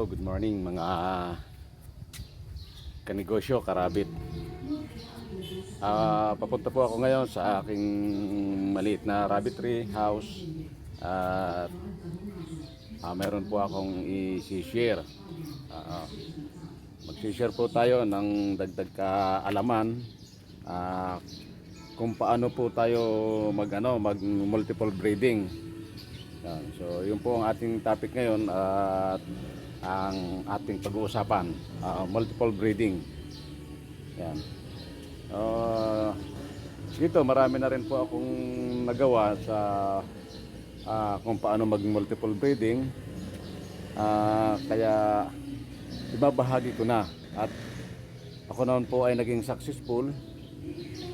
Hello, good morning mga kanegosyo, karabit. Papunta po ako ngayon sa aking maliit na rabbitry house at meron po akong i-share. Mag-share po tayo ng dagdag kaalaman kung paano po tayo mag multiple breeding. Yan. So yun po ang ating topic ngayon at ang ating pag-uusapan, multiple breeding. Yan. Dito marami na rin po akong nagawa sa kung paano mag multiple breeding, kaya ibabahagi ko na at ako naman po ay naging successful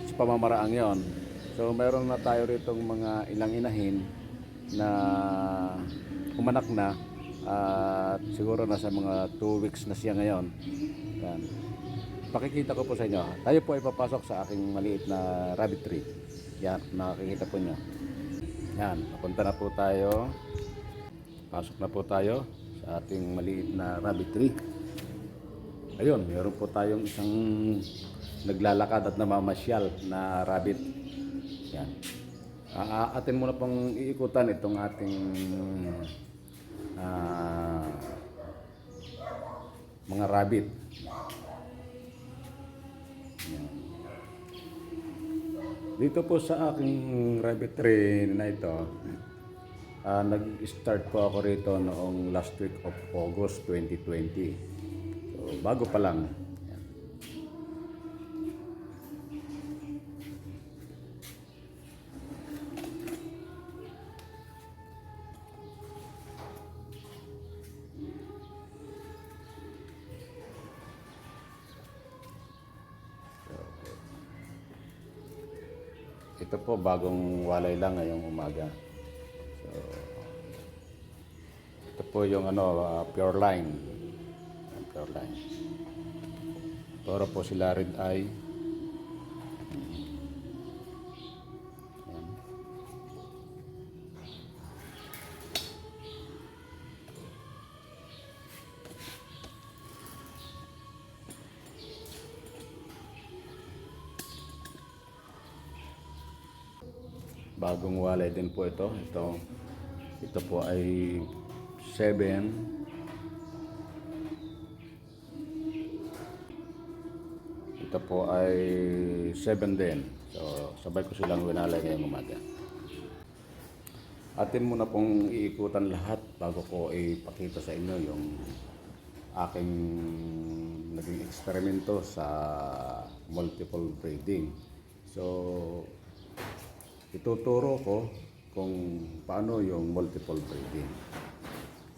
sa pamamaraang yon. So meron na tayo ritong mga ilang inahin na umanak na at siguro nasa mga 2 weeks na siya ngayon. Yan. Pakikita ko po sa inyo. Tayo po ay papasok sa aking maliit na rabbitry. Yan, makikita po nyo. Yan, papunta na po tayo. Pasok na po tayo sa ating maliit na rabbitry. Ayun, meron po tayong isang naglalakad at namamasyal na rabbit. Yan. Atin muna pong iikutan itong ating mga rabbit. Yan. Dito po sa aking rabbitry na ito, nag-start po ako rito noong last week of August 2020. So, bago pa lang. Ito po bagong walay lang ngayong umaga. So, ito po yung pure line. Pure line. Toro po sila red eye. Yan. Bagong walay din po ito. Ito po ay 7. Ito po ay 7 din. So sabay ko silang winalay ngayong umaga. Atin muna pong iikutan lahat bago ko ipakita sa inyo yung aking naging eksperimento sa multiple breeding. So ituturo ko kung paano yung multiple breeding.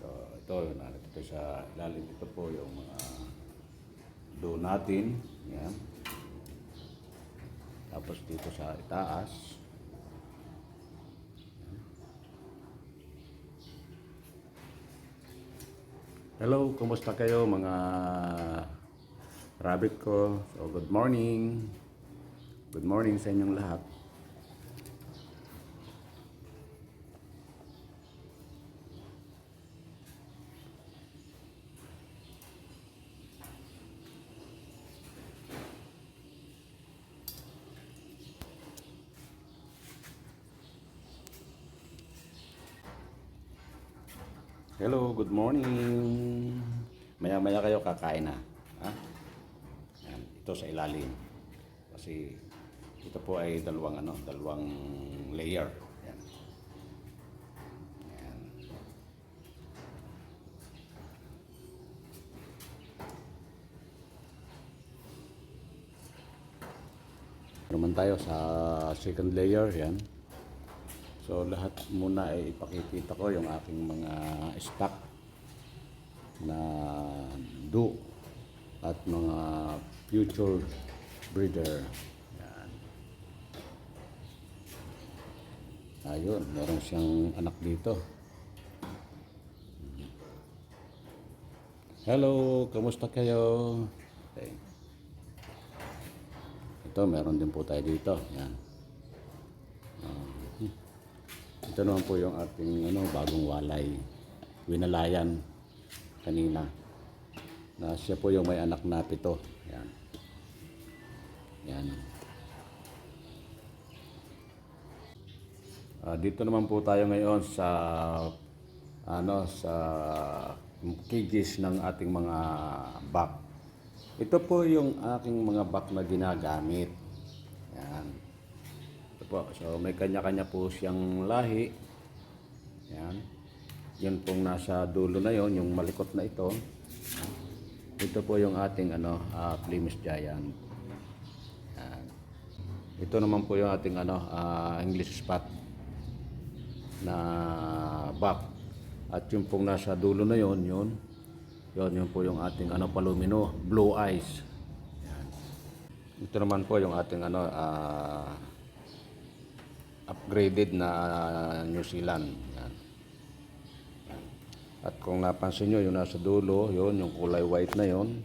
So ito sa ilalim, ito po yung mga do natin. Yan. Tapos dito sa itaas. Hello, kumusta kayo mga rabbit ko? So good morning. Good morning sa inyong lahat. Hello, good morning. Maya-maya kayo kakain na. Yan, ito sa ilalim. Kasi ito po ay dalawang layer. Yan. Yan. Naman tayo sa second layer. Yan. So lahat muna ay ipakikita ko yung aking mga stock na do at mga future breeder. Yan. Ayun, meron siyang anak dito. Hello, kamusta kayo? Okay. Ito, meron din po tayo dito. Yan. Ito naman po yung ating bagong walay. Winalayan kanina. na siya po yung may anak na 7. Yan. Yan. Dito naman po tayo ngayon sa sa cages ng ating mga buck. Ito po yung aking mga buck na ginagamit. Yan. Ito po. So may kanya-kanya po siyang lahi. Yan. Yan pong nasa dulo na yon, yung malikot na ito. Ito po yung ating Plymouth Giant. Yan. Ito naman po yung ating English Spot na buck. At yung pong nasa dulo na yon, yun po yung ating Palomino, Blue Eyes. Yan. Ito naman po yung ating upgraded na New Zealand. Yan. Yan. At kung napansin nyo, yung nasa dulo, yun, yung kulay white na yon.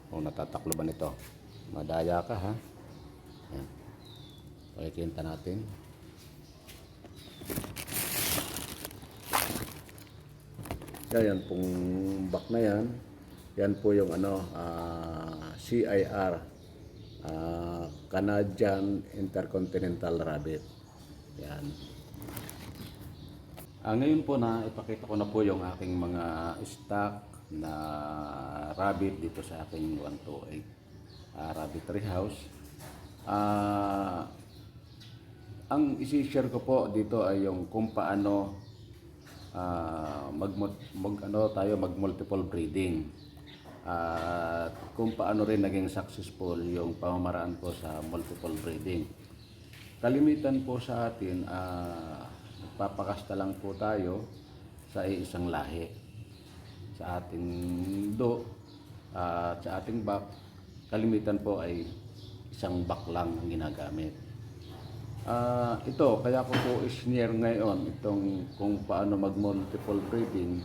Kung natataklo ba nito? Madaya ka, ha? Yan. Pakikinta natin. Yan pong buck na yan. Yan po yung CIR, Canadian Intercontinental Rabbit. Yan. Ngayon po na ipakita ko na po yung aking mga stock na rabbit dito sa aking 128 rabbit tree house. Ang isi-share ko po dito ay yung kung paano mag multiple breeding. At kung paano rin naging successful yung pamamaraan po sa multiple breeding. Kalimitan po sa atin, nagpapakasta lang po tayo sa isang lahi. Sa ating at sa ating buck, kalimitan po ay isang buck lang ang ginagamit. Ito, kaya ko po i-share ngayon itong kung paano mag-multiple breeding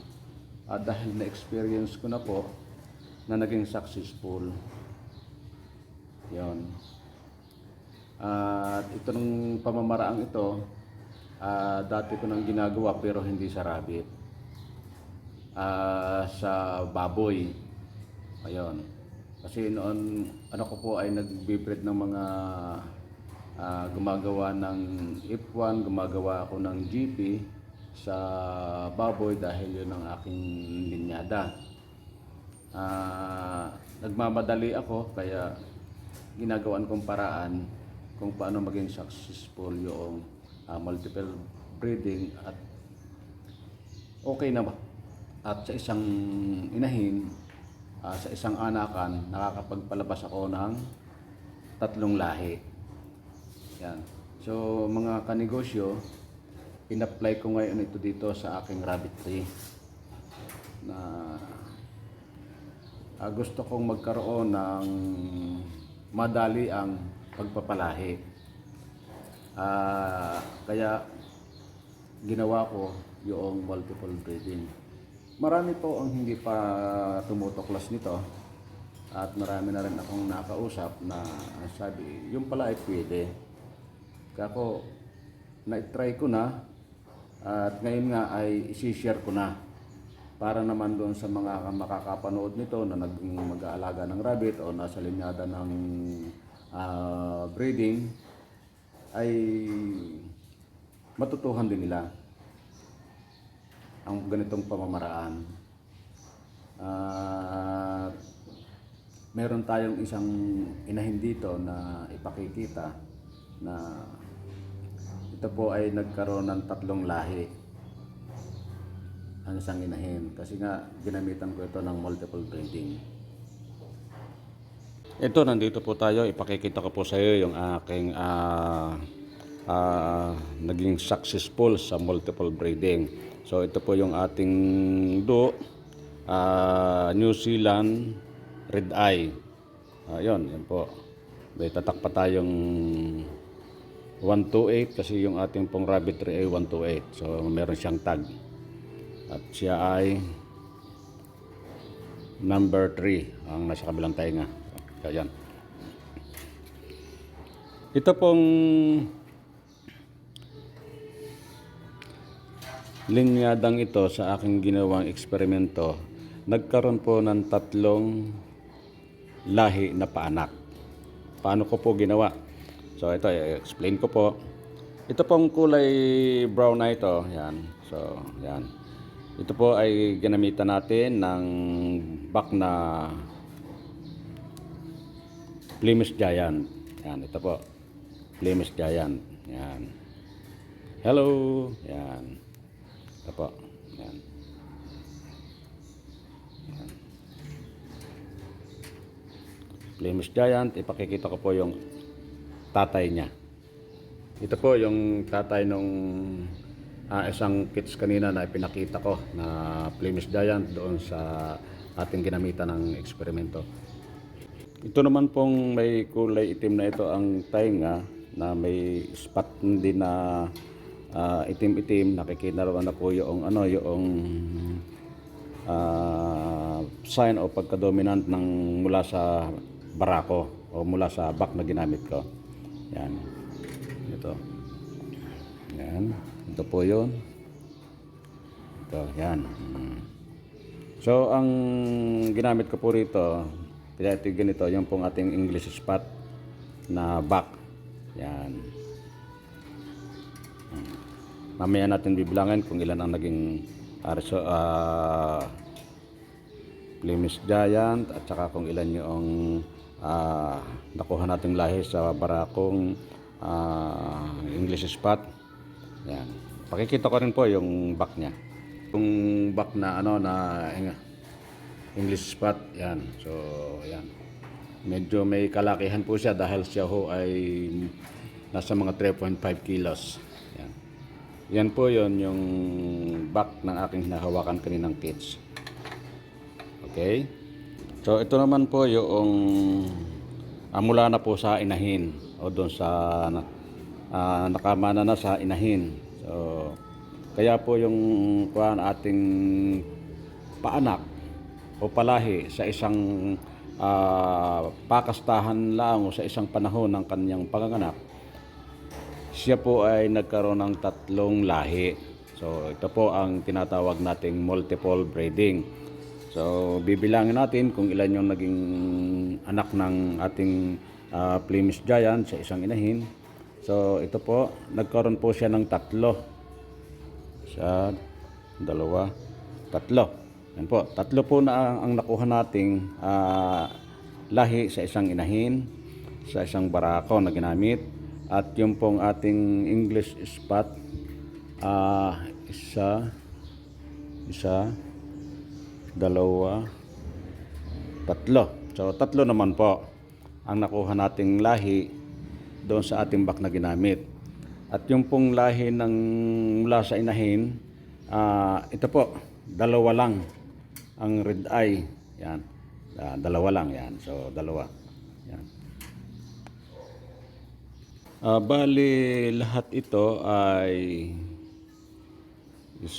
dahil na-experience ko na po na naging successful. Yon. At itong pamamaraang ito, dati ko nang ginagawa pero hindi sa rabbit. Sa baboy. Ayun. Kasi noon, ko po ay nagbe-breed ng mga gumagawa ng F1, gumagawa ako ng GP sa baboy dahil yun ang aking linyada. Nagmamadali ako kaya ginagawan kong paraan kung paano maging successful yung multiple breeding at okay na ba? At sa isang inahin, sa isang anakan, nakakapagpalabas ako ng 3 lahi. Yan. So mga kanegosyo, in-apply ko ngayon ito dito sa aking rabbit tree na gusto kong magkaroon ng madali ang pagpapalahi. Kaya ginawa ko yung multiple breeding. Marami po ang hindi pa tumutuklas nito at marami na rin akong nakausap na sabi, yung pala ay pwede. Kaya ako, na-try ko na at ngayon nga ay isi-share ko na para naman doon sa mga makakapanood nito na mag-aalaga ng rabbit o nasa linyada ng breeding ay matutuhan din nila ang ganitong pamamaraan. Meron tayong isang inahin dito na ipakikita na ito po ay nagkaroon ng 3 lahi ang isang inahin kasi nga ginamitan ko ito ng multiple breeding. Ito, nandito po tayo, ipakikita ko po sa iyo yung aking naging successful sa multiple breeding. So ito po yung ating New Zealand Red Eye. Yan po. May tatak pa tayong 128 kasi yung ating pong rabbit tree ay 128. So meron siyang tag. At siya ay number 3 ang nasa kabilang tainga. Ayan. Ito pong linyadang ito sa aking ginawang eksperimento, nagkaroon po ng 3 lahi na paanak. Paano ko po ginawa? So ito, i-explain ko po. Ito pong kulay brown na ito, yan. So, yan. Ito po ay ginamitan natin ng back na Plymouth Giant. Yan, ito po. Plymouth Giant. Yan. Hello. Yan. Ito po. Yan. Yan. Plymouth Giant. Ipakikita ko po yung tatay niya. Ito po yung tatay nung isang kits kanina na ipinakita ko na Plymouth Giant doon sa ating ginamitan ng eksperimento. Ito naman pong may kulay itim na ito ang tainga na may spot din na itim-itim. Nakikita naman na po yung sign o pagka-dominant ng mula sa barako o mula sa back na ginamit ko. Yan. Ito. Yan. Ito po yun. Ito. Yan. So, ang ginamit ko po rito, kaya ito ganito, yung pong ating English spot na back. Yan. Mamaya natin bibilangin kung ilan ang naging Plymouth Giant at saka kung ilan yung nakuha nating lahi sa barakong English spot. Yan. Pakikita ko rin po yung back niya. Yung back na English spot. Yan. So, yan. Medyo may kalakihan po siya dahil siya ho ay nasa mga 3.5 kilos. Yan. Yan po yon yung back ng aking hinahawakan kaninang kits. Okay? So, ito naman po yung mula na po sa inahin o doon sa nakamana na sa inahin. So, kaya po yung ating paanak o palahi sa isang pakastahan lang o sa isang panahon ng kanyang panganganak, siya po ay nagkaroon ng 3 lahi. So, ito po ang tinatawag nating multiple breeding. So, bibilangin natin kung ilan yung naging anak ng ating Plymouth Giant sa isang inahin. So, ito po, nagkaroon po siya ng 3. 1, 2, 3. Yan po, 3 po na ang nakuha nating lahi sa isang inahin, sa isang barako na ginamit. At yung pong ating English spot, isa, 2, 3. So, 3 naman po ang nakuha nating lahi doon sa ating back na ginamit. At yung pong lahi ng mula sa inahin, ito po, 2 lang ang red eye. Yan. 2 lang yan. So, 2. Yan. Bali, lahat ito ay 1,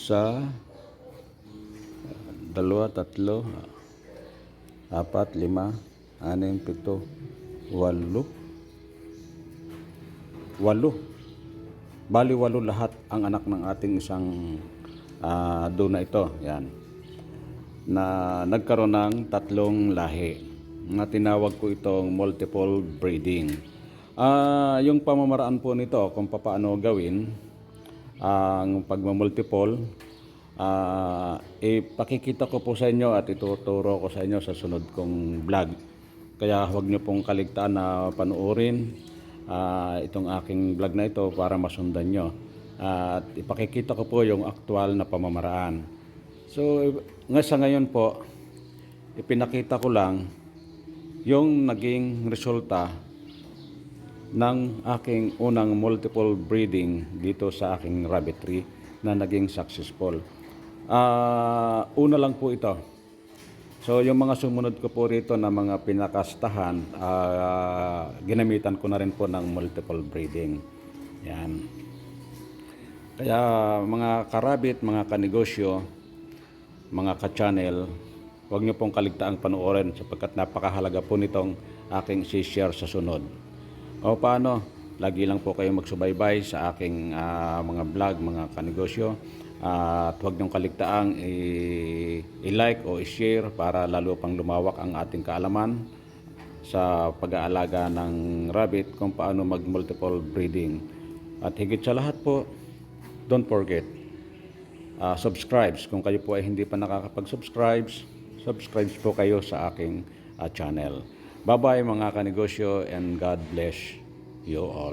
2, 3, 4, 5, 6, 7, 8. 8. Bali 8 lahat ang anak ng ating isang duna ito. Yan. Na nagkaroon ng 3 lahi. Na tinawag ko itong multiple breeding. Yung pamamaraan po nito kung paano gawin ang pagmamultiple, ipakikita ko po sa inyo at ituturo ko sa inyo sa sunod kong vlog. Kaya huwag nyo pong kaligtaan na panoorin itong aking vlog na ito para masundan nyo. At ipakikita ko po yung aktual na pamamaraan. So, sa ngayon po, ipinakita ko lang yung naging resulta ng aking unang multiple breeding dito sa aking rabbitry na naging successful. Una lang po ito. So, yung mga sumunod ko po rito na mga pinakastahan, ginamitan ko na rin po ng multiple breeding. Yan. Kaya mga karabit, mga kanegosyo, mga ka-channel, huwag nyo pong kaligtaang panoorin sapagkat napakahalaga po nitong aking i-share sa sunod. O paano? Lagi lang po kayong magsubaybay sa aking mga vlog, mga kanegosyo. At huwag niyong kaligtaang i-like o i-share para lalo pang lumawak ang ating kaalaman sa pag-aalaga ng rabbit kung paano mag-multiple breeding. At higit sa lahat po, don't forget, subscribe. Kung kayo po ay hindi pa nakakapag-subscribe, subscribe po kayo sa aking channel. Bye-bye mga kanegosyo and God bless you all.